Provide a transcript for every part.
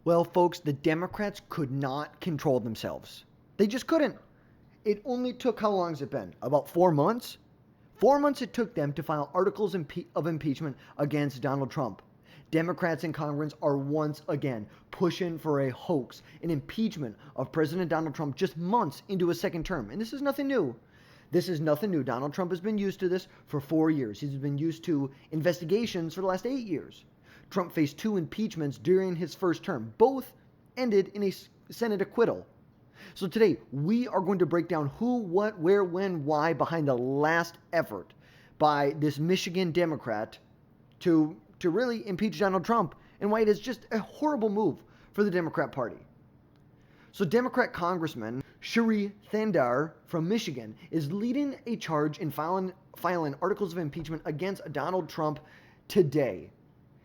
Well, folks, the Democrats could not control themselves. They just couldn't. It only took, how long has it been? About 4 months? 4 months it took them to file articles of impeachment against Donald Trump. Democrats in Congress are once again pushing for a hoax, an impeachment of President Donald Trump just months into a second term. And this is nothing new. This is nothing new. Donald Trump has been used to this for 4 years. He's been used to investigations for the last 8 years. Trump faced 2 impeachments during his first term. Both ended in a Senate acquittal. So today, we are going to break down who, what, where, when, why behind the last effort by this Michigan Democrat to really impeach Donald Trump, and why it is just a horrible move for the Democrat Party. So Democrat Congressman Shri Thanedar from Michigan is leading a charge in filing articles of impeachment against Donald Trump today.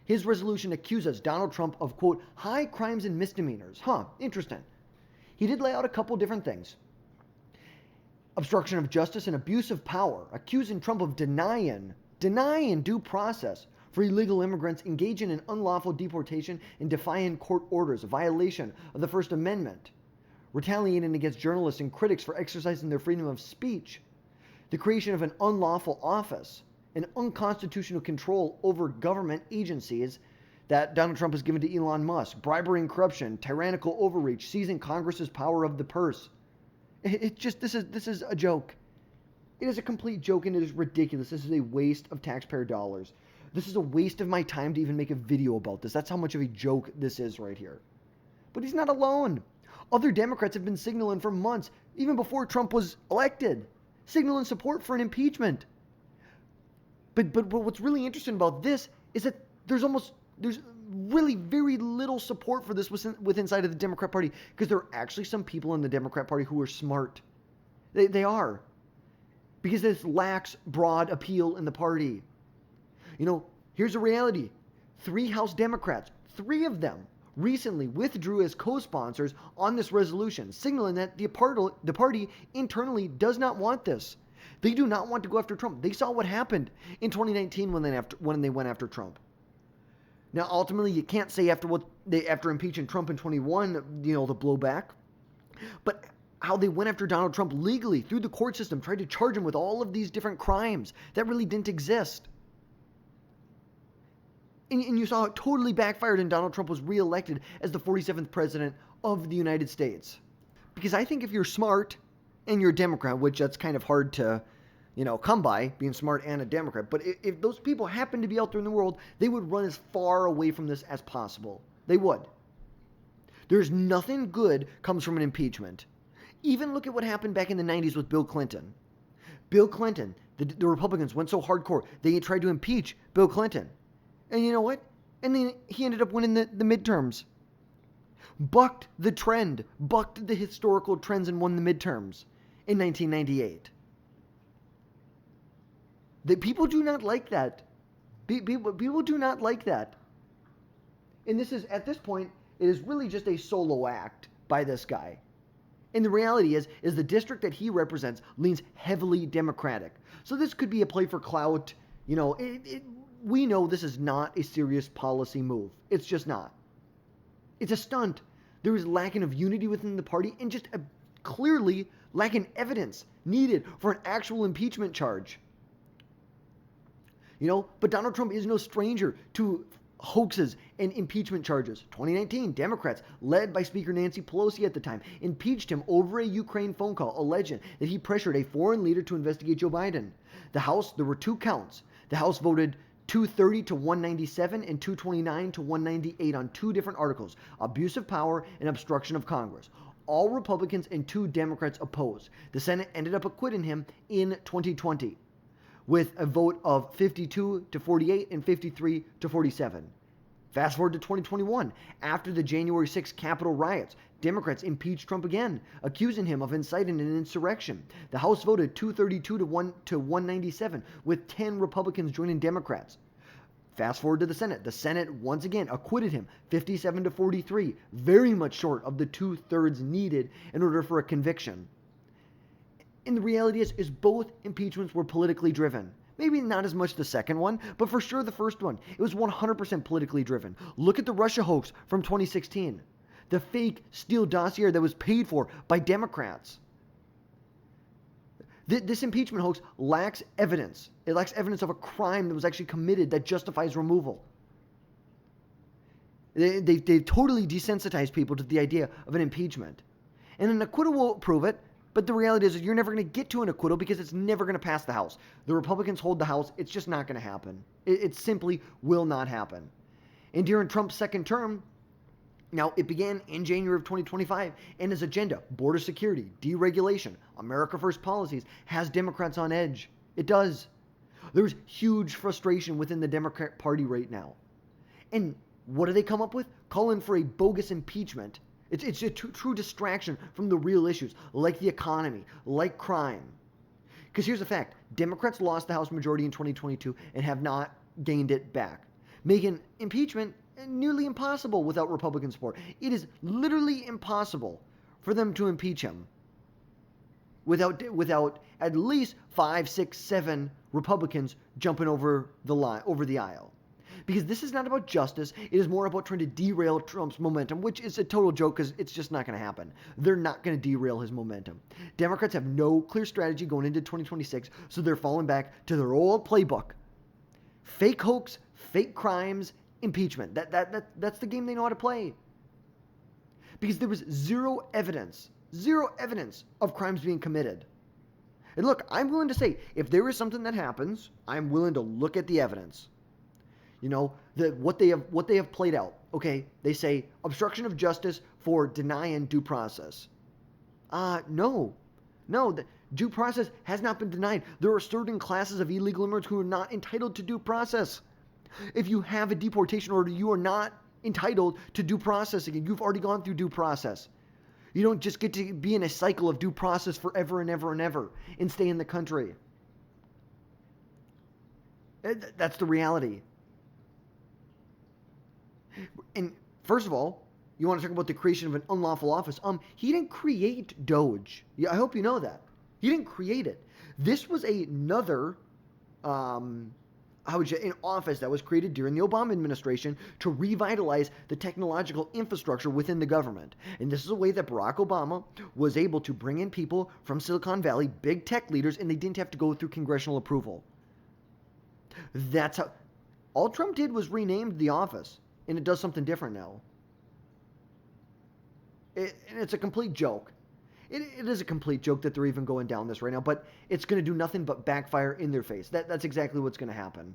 His resolution accuses Donald Trump of, quote, high crimes and misdemeanors. Interesting. He did lay out a couple different things. Obstruction of justice and abuse of power, accusing Trump of denying due process for illegal immigrants engaging in unlawful deportation and defying court orders, a violation of the First Amendment, retaliating against journalists and critics for exercising their freedom of speech, the creation of an unlawful office, an unconstitutional control over government agencies that Donald Trump has given to Elon Musk, bribery and corruption, tyrannical overreach, seizing Congress's power of the purse. This is a joke. It is a complete joke, and it is ridiculous. This is a waste of taxpayer dollars. This is a waste of my time to even make a video about this. That's how much of a joke this is right here. But he's not alone. Other Democrats have been signaling for months, even before Trump was elected, signaling support for an impeachment. But what's really interesting about this is that there's really very little support for this inside of the Democrat Party, because there are actually some people in the Democrat Party who are smart. They are. Because this lacks broad appeal in the party. You know, here's a reality. 3 House Democrats, 3 of them, recently withdrew as co-sponsors on this resolution, signaling that the party internally does not want this. They do not want to go after Trump. They saw what happened in 2019 when they went after Trump. Now, ultimately, you can't say after impeaching Trump in 21, the blowback, but how they went after Donald Trump legally through the court system, tried to charge him with all of these different crimes that really didn't exist. And you saw it totally backfired, and Donald Trump was reelected as the 47th president of the United States. Because I think if you're smart and you're a Democrat, which that's kind of hard to, come by, being smart and a Democrat, but if those people happen to be out there in the world, they would run as far away from this as possible. They would. There's nothing good comes from an impeachment. Even look at what happened back in the 90s with Bill Clinton. Bill Clinton, the Republicans went so hardcore, they tried to impeach Bill Clinton. And you know what? And then he ended up winning the midterms. Bucked the trend, bucked the historical trends, and won the midterms in 1998. The people do not like that. People do not like that. And this is, at this point, it is really just a solo act by this guy. And the reality is the district that he represents leans heavily Democratic. So this could be a play for clout. We know this is not a serious policy move. It's just not. It's a stunt. There is lacking of unity within the party, and just clearly lacking evidence needed for an actual impeachment charge. But Donald Trump is no stranger to hoaxes and impeachment charges. 2019, Democrats, led by Speaker Nancy Pelosi at the time, impeached him over a Ukraine phone call alleging that he pressured a foreign leader to investigate Joe Biden. The House, there were 2 counts. The House voted 230 to 197 and 229 to 198 on 2 different articles: abuse of power and obstruction of Congress. All Republicans and 2 Democrats opposed. The Senate ended up acquitting him in 2020 with a vote of 52 to 48 and 53 to 47. Fast forward to 2021. After the January 6th Capitol riots, Democrats impeached Trump again, accusing him of inciting an insurrection. The House voted 232 to 197, with 10 Republicans joining Democrats. Fast forward to the Senate. The Senate once again acquitted him 57 to 43, very much short of the 2/3 needed in order for a conviction. And the reality is both impeachments were politically driven. Maybe not as much the second one, but for sure the first one. It was 100% politically driven. Look at the Russia hoax from 2016. The fake Steele dossier that was paid for by Democrats. This impeachment hoax lacks evidence. It lacks evidence of a crime that was actually committed that justifies removal. They've totally desensitized people to the idea of an impeachment. And an acquittal will prove it, but the reality is you're never going to get to an acquittal because it's never going to pass the House. The Republicans hold the House. It's just not going to happen. It simply will not happen. And during Trump's second term, now, it began in January of 2025, and his agenda, border security, deregulation, America First policies, has Democrats on edge. It does. There's huge frustration within the Democrat Party right now. And what do they come up with? Calling for a bogus impeachment. It's a true distraction from the real issues, like the economy, like crime. Because here's the fact. Democrats lost the House majority in 2022 and have not gained it back, making impeachment nearly impossible without Republican support. It is literally impossible for them to impeach him without at least 5, 6, 7 Republicans jumping over the aisle. Because this is not about justice. It is more about trying to derail Trump's momentum, which is a total joke because it's just not going to happen. They're not going to derail his momentum. Democrats have no clear strategy going into 2026, so they're falling back to their old playbook. Fake hoax, fake crimes, impeachment. That's the game they know how to play. Because there was zero evidence of crimes being committed. And look, I'm willing to say, if there is something that happens, I'm willing to look at the evidence. You know, what they have played out. Okay, they say obstruction of justice for denying due process. No, the due process has not been denied. There are certain classes of illegal immigrants who are not entitled to due process. If you have a deportation order, you are not entitled to due process again. You've already gone through due process. You don't just get to be in a cycle of due process forever and ever and ever and stay in the country. That's the reality. And first of all, you want to talk about the creation of an unlawful office. He didn't create Doge. Yeah, I hope you know that. He didn't create it. This was another an office that was created during the Obama administration to revitalize the technological infrastructure within the government. And this is a way that Barack Obama was able to bring in people from Silicon Valley, big tech leaders, and they didn't have to go through congressional approval. That's how. All Trump did was renamed the office, and it does something different now. And it's a complete joke. It is a complete joke that they're even going down this right now, but it's going to do nothing but backfire in their face. That's exactly what's going to happen.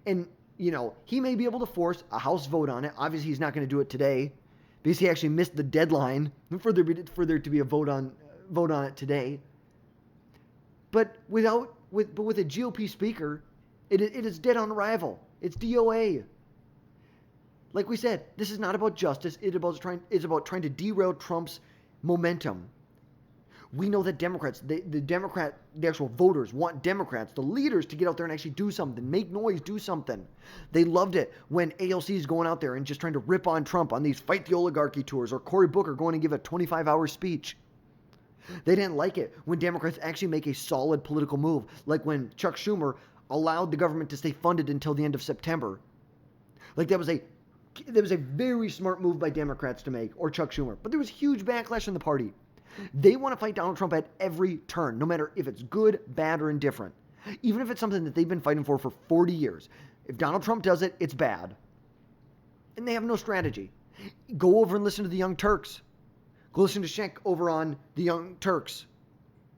And, you know, he may be able to force a House vote on it. Obviously, he's not going to do it today because he actually missed the deadline for there to be a vote on it today. But with a GOP speaker, it is dead on arrival. It's DOA. Like we said, this is not about justice. It's about trying to derail Trump's momentum. We know that Democrats, the actual voters want Democrats, the leaders, to get out there and actually do something, make noise, do something. They loved it when AOC is going out there and just trying to rip on Trump on these Fight the Oligarchy tours, or Cory Booker going to give a 25-hour speech. They didn't like it when Democrats actually make a solid political move, like when Chuck Schumer allowed the government to stay funded until the end of September. Like that was a very smart move by Democrats to make, or Chuck Schumer. But there was huge backlash in the party. They want to fight Donald Trump at every turn, no matter if it's good, bad, or indifferent. Even if it's something that they've been fighting for 40 years. If Donald Trump does it, it's bad. And they have no strategy. Go over and listen to the Young Turks. Go listen to Sheikh over on the Young Turks.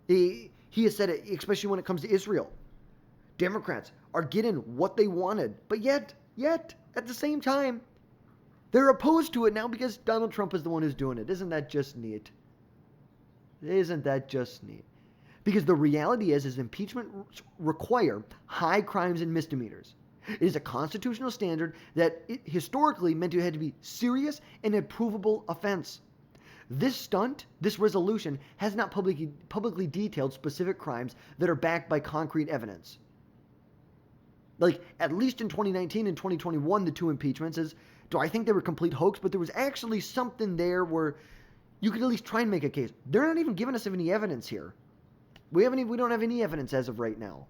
He has said it, especially when it comes to Israel. Democrats are getting what they wanted, but yet, at the same time, they're opposed to it now because Donald Trump is the one who's doing it. Isn't that just neat? Isn't that just neat? Because the reality is impeachment require high crimes and misdemeanors. It is a constitutional standard that historically meant to have to be serious and a provable offense. This resolution, has not publicly detailed specific crimes that are backed by concrete evidence. Like, at least in 2019 and 2021, the two impeachments do I think they were complete hoax? But there was actually something there where you could at least try and make a case. They're not even giving us any evidence here. We don't have any evidence as of right now.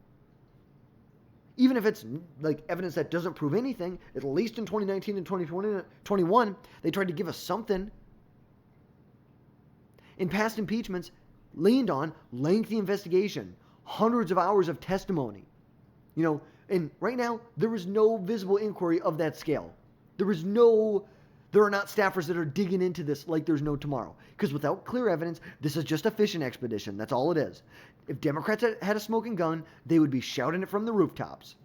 Even if it's like evidence that doesn't prove anything, at least in 2019 and 2021, they tried to give us something. In past impeachments, leaned on lengthy investigation, hundreds of hours of testimony. And right now, there is no visible inquiry of that scale. There are not staffers that are digging into this like there's no tomorrow. Because without clear evidence, this is just a fishing expedition. That's all it is. If Democrats had a smoking gun, they would be shouting it from the rooftops.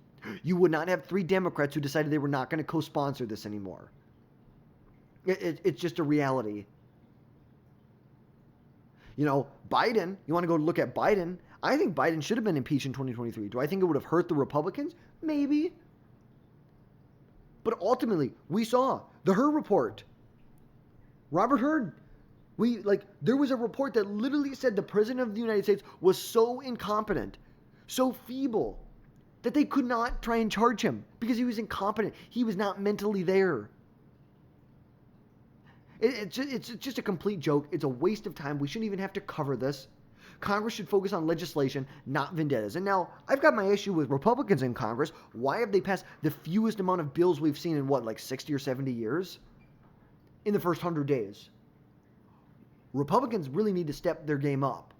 You would not have 3 Democrats who decided they were not going to co-sponsor this anymore. It's just a reality. Biden, you want to go look at Biden? I think Biden should have been impeached in 2023. Do I think it would have hurt the Republicans? Maybe. But ultimately, we saw the Hur report. Robert Hur. There was a report that literally said the President of the United States was so incompetent, so feeble, that they could not try and charge him because he was incompetent. He was not mentally there. It's just a complete joke. It's a waste of time. We shouldn't even have to cover this. Congress should focus on legislation, not vendettas. And now, I've got my issue with Republicans in Congress. Why have they passed the fewest amount of bills we've seen in 60 or 70 years? In the first 100 days. Republicans really need to step their game up.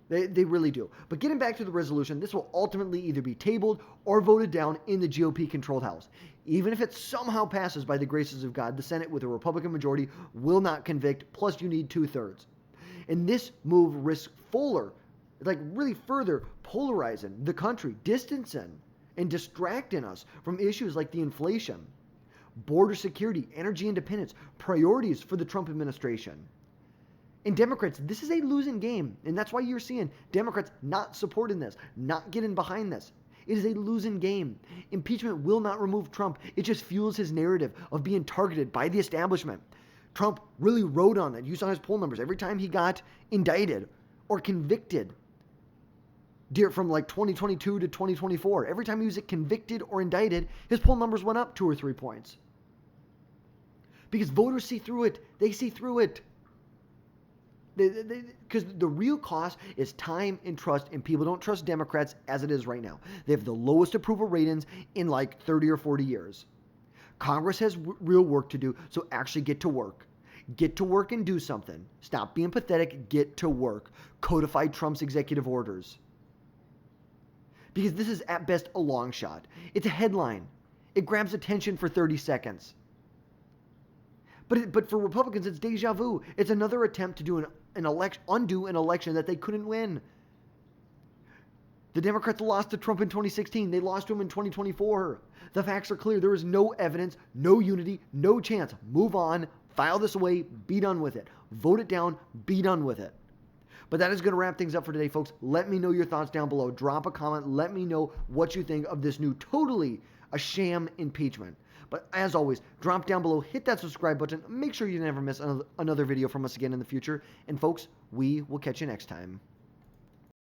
They really do. But getting back to the resolution, this will ultimately either be tabled or voted down in the GOP-controlled House. Even if it somehow passes by the graces of God, the Senate with a Republican majority will not convict, plus you need 2/3. And this move risks really further polarizing the country, distancing and distracting us from issues like the inflation, border security, energy independence, priorities for the Trump administration. And Democrats, this is a losing game. And that's why you're seeing Democrats not supporting this, not getting behind this. It is a losing game. Impeachment will not remove Trump. It just fuels his narrative of being targeted by the establishment. Trump really rode on it. You saw his poll numbers. Every time he got indicted or convicted from 2022 to 2024, every time he was convicted or indicted, his poll numbers went up 2 or 3 points. Because voters see through it. They see through it. Because the real cost is time and trust, and people don't trust Democrats as it is right now. They have the lowest approval ratings in 30 or 40 years. Congress has real work to do, so actually get to work. Get to work and do something. Stop being pathetic. Get to work. Codify Trump's executive orders. Because this is at best a long shot. It's a headline. It grabs attention for 30 seconds. But for Republicans, it's deja vu. It's another attempt to do undo an election that they couldn't win. The Democrats lost to Trump in 2016. They lost to him in 2024. The facts are clear. There is no evidence, no unity, no chance. Move on, file this away, be done with it. Vote it down, be done with it. But that is going to wrap things up for today, folks. Let me know your thoughts down below. Drop a comment. Let me know what you think of this new totally a sham impeachment. But as always, drop down below, hit that subscribe button. Make sure you never miss another video from us again in the future. And folks, we will catch you next time.